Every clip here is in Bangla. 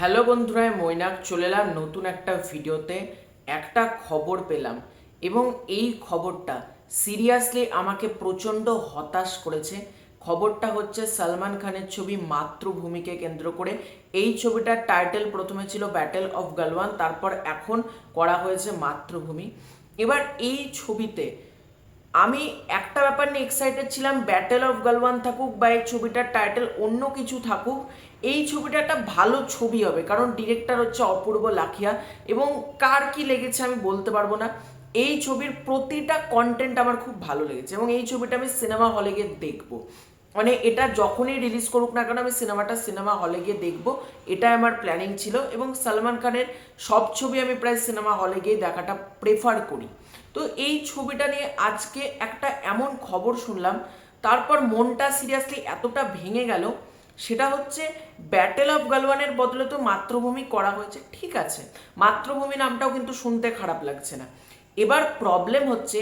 হ্যালো বন্ধুরা, মৈনাক চলে এলাম নতুন একটা ভিডিওতে। একটা খবর পেলাম এবং এই খবরটা সিরিয়াসলি আমাকে প্রচণ্ড হতাশ করেছে। খবরটা হচ্ছে সালমান খানের ছবি মাতৃভূমিকে কেন্দ্র করে। এই ছবিটার টাইটেল প্রথমে ছিল ব্যাটেল অফ গালওয়ান, তারপর এখন করা হয়েছে মাতৃভূমি। এবার এই ছবিতে আমি একটা ব্যাপার নিয়ে এক্সাইটেড ছিলাম, ব্যাটেল অফ গালওয়ান থাকুক বা এই ছবিটার টাইটেল অন্য কিছু থাকুক, এই ছবিটা একটা ভালো ছবি হবে, কারণ ডিরেক্টর হচ্ছে অপূর্ব লাখিয়া। এবং কার কি লেগেছে আমি বলতে পারবো না, এই ছবির প্রতিটা কন্টেন্ট আমার খুব ভালো লেগেছে এবং এই ছবিটা আমি সিনেমা হলে গিয়ে দেখবো। মানে এটা যখনই রিলিজ করুক না কেন আমি সিনেমা হলে গিয়ে দেখবো, এটাই আমার প্ল্যানিং ছিল। এবং সালমান খানের সব ছবি আমি প্রায় সিনেমা হলে গিয়ে দেখাটা প্রেফার করি। তো এই ছবিটা নিয়ে আজকে একটা এমন খবর শুনলাম, তারপর মনটা সিরিয়াসলি এতটা ভেঙে গেল। সেটা হচ্ছে ব্যাটেল অফ গালওয়ানের বদলে তো মাতৃভূমি করা হয়েছে, ঠিক আছে, মাতৃভূমি নামটাও কিন্তু শুনতে খারাপ লাগছে না। এবার প্রবলেম হচ্ছে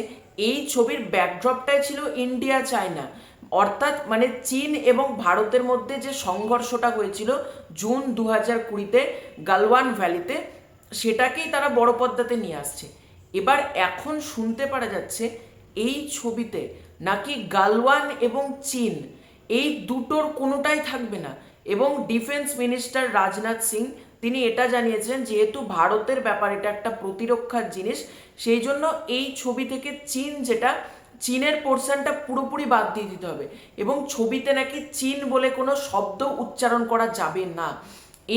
এই ছবির ব্যাকড্রপটাই ছিল ইন্ডিয়া চায়না, অর্থাৎ মানে চীন এবং ভারতের মধ্যে যে সংঘর্ষটা হয়েছিল জুন 2020-তে গালওয়ান ভ্যালিতে, সেটাকেই তারা বড় পর্দাতে নিয়ে আসছে। এবার এখন শুনতে পারা যাচ্ছে এই ছবিতে নাকি গালওয়ান এবং চীন এই দুটোর কোনোটাই থাকবে না। এবং ডিফেন্স মিনিস্টার রাজনাথ সিং তিনি এটা জানিয়েছেন, যেহেতু ভারতের ব্যাপার এটা একটা প্রতিরক্ষার জিনিস, সেই জন্য এই ছবি থেকে চীনের পোর্শনটা পুরোপুরি বাদ দিয়ে দিতে হবে এবং ছবিতে নাকি চীন বলে কোনো শব্দ উচ্চারণ করা যাবে না।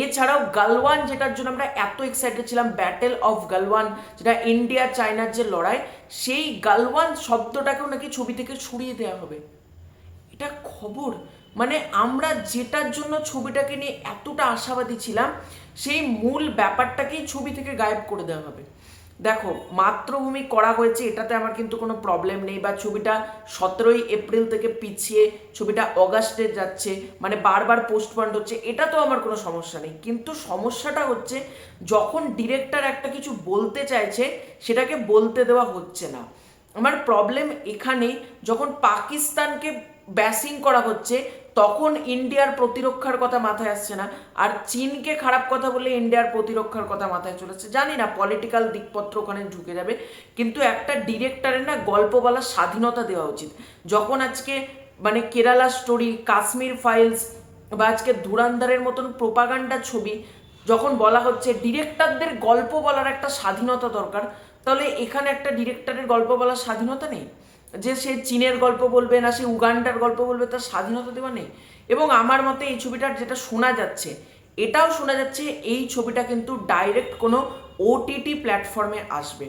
এছাড়াও গালওয়ান, যেটার জন্য আমরা এত এক্সাইটেড ছিলাম, ব্যাটেল অফ গালওয়ান, যেটা ইন্ডিয়া চায়নার যে লড়াই, সেই গালওয়ান শব্দটাকেও নাকি ছবি থেকে সরিয়ে দেওয়া হবে। এটা খবর, মানে আমরা যেটার জন্য ছবিটাকে নিয়ে এতটা আশাবাদী ছিলাম সেই মূল ব্যাপারটাকেই ছবি থেকে গায়েব করে দেওয়া হবে। দেখো, মাতৃভূমি করা হয়েছে, এটাতে আমার কিন্তু কোনো প্রবলেম নেই, বা ছবিটা 17ই এপ্রিল থেকে পিছিয়ে ছবিটা অগাস্টে যাচ্ছে, মানে বারবার পোস্টপন্ড হচ্ছে, এটা তো আমার কোনো সমস্যা নেই। কিন্তু সমস্যাটা হচ্ছে যখন ডিরেক্টর একটা কিছু বলতে চাইছে সেটাকে বলতে দেওয়া হচ্ছে না। আমার প্রবলেম এখানেই, যখন পাকিস্তানকে ব্যাসিং করা হচ্ছে তখন ইন্ডিয়ার প্রতিরক্ষার কথা মাথায় আসছে না, আর চীনকে খারাপ কথা বলে ইন্ডিয়ার প্রতিরক্ষার কথা মাথায় চলেছে। জানি না পলিটিক্যাল দিকপত্র ওখানে ঢুকে যাবে, কিন্তু একটা ডিরেক্টরের না গল্প বলার স্বাধীনতা দেওয়া উচিত। যখন আজকে মানে কেরালা স্টোরি, কাশ্মীর ফাইলস বা আজকে ধুরান্ধারের মতন প্রোপাগান্ডা ছবি যখন বলা হচ্ছে, ডিরেক্টরদের গল্প বলার একটা স্বাধীনতা দরকার, তাহলে এখানে একটা ডিরেক্টরের গল্প বলার স্বাধীনতা নেই? যে সে চীনের গল্প বলবে না সে উগান্ডার গল্প বলবে, তার স্বাধীনতা দেওয়া নেই? এবং আমার মতে এই ছবিটার যেটা শোনা যাচ্ছে, এটাও শোনা যাচ্ছে এই ছবিটা কিন্তু ডাইরেক্ট কোনো ওটিটি প্ল্যাটফর্মে আসবে।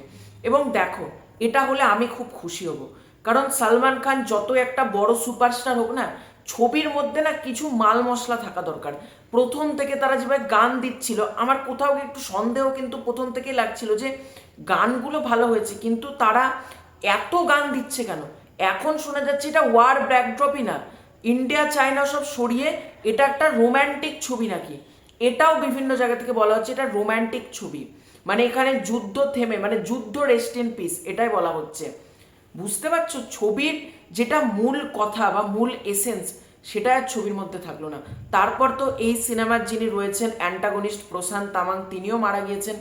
এবং দেখো, এটা হলে আমি খুব খুশি হব, কারণ সালমান খান যত একটা বড় সুপারস্টার হোক না, ছবির মধ্যে না কিছু মাল মশলা থাকা দরকার। প্রথম থেকে তারা যেভাবে গান দিচ্ছিল, আমার কোথাও একটু সন্দেহ কিন্তু প্রথম থেকেই লাগছিল যে গানগুলো ভালো হয়েছে, কিন্তু তারা এত গান দিচ্ছে কেন? এখন শোনা যাচ্ছে এটা ওয়ার ব্যাকড্রপই না, ইন্ডিয়া চায়না সব সরিয়ে এটা একটা রোম্যান্টিক ছবি নাকি, এটাও বিভিন্ন জায়গা থেকে বলা হচ্ছে এটা রোম্যান্টিক ছবি। মানে এখানে যুদ্ধ থেমে, মানে যুদ্ধ রেস্ট ইন পিস, এটাই বলা হচ্ছে। বুঝতে পারছো, ছবির যেটা মূল কথা বা মূল এসেন্স সেটা আর ছবির মধ্যে থাকলো না। তারপর তো এই সিনেমার যিনি রয়েছেন অ্যান্টাগনিস্ট প্রশান্ত তামাং, তিনিও মারা গিয়েছেন।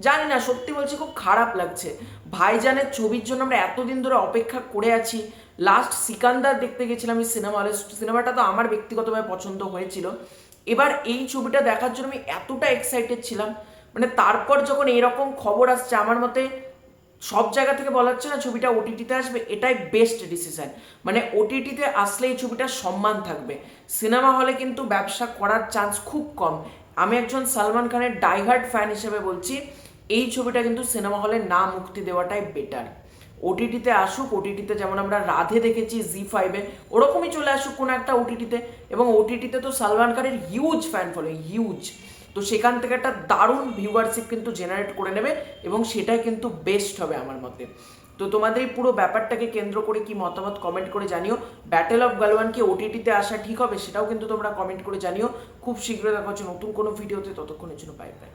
জানি না, সত্যি বলছি খুব খারাপ লাগছে। ভাইজানের ছবির জন্য আমরা এতদিন ধরে অপেক্ষা করে আছি। লাস্ট সিকান্দার দেখতে গেছিলাম এই সিনেমা হলে, সিনেমাটা তো আমার ব্যক্তিগতভাবে পছন্দ হয়েছিল। এবার এই ছবিটা দেখার জন্য আমি এতটা এক্সাইটেড ছিলাম, মানে তারপর যখন এরকম খবর আসছে, আমার মতে সব জায়গা থেকে বলা হচ্ছে না ছবিটা ওটিটিতে আসবে, এটাই বেস্ট ডিসিশন। মানে ওটিটিতে আসলে এই ছবিটার সম্মান থাকবে, সিনেমা হলে কিন্তু ব্যবসা করার চান্স খুব কম। আমি একজন সালমান খানের ডাইহার্ড ফ্যান হিসেবে বলছি, এই ছবিটা কিন্তু সিনেমা হলে না মুক্তি দেওয়াটাই বেটার। ওটিটিতে আসুক, ওটিটিতে যেমন আমরা রাধে দেখেছি জি5-এ, ওরকমই চলে আসুক কোনো একটা ওটিটিতে। এবং ওটিটিতে তো সালমান খানের হিউজ ফ্যান ফলোয়িং, হিউজ, তো সেখান থেকে একটা দারুণ ভিউয়ারশিপ কিন্তু জেনারেট করে নেবে এবং সেটাই কিন্তু বেস্ট হবে আমার মতে। তো তোমাদের এই পুরো ব্যাপারটাকে কেন্দ্র করে কি মতামত কমেন্ট করে জানিও। ব্যাটেল অফ গালওয়ান কি ওটিটিতে আসা ঠিক হবে সেটাও কিন্তু তোমরা কমেন্ট করে জানিও। খুব শীঘ্রই দেখা হচ্ছে নতুন কোনো ভিডিওতে, ততক্ষণের জন্য বাই বাই।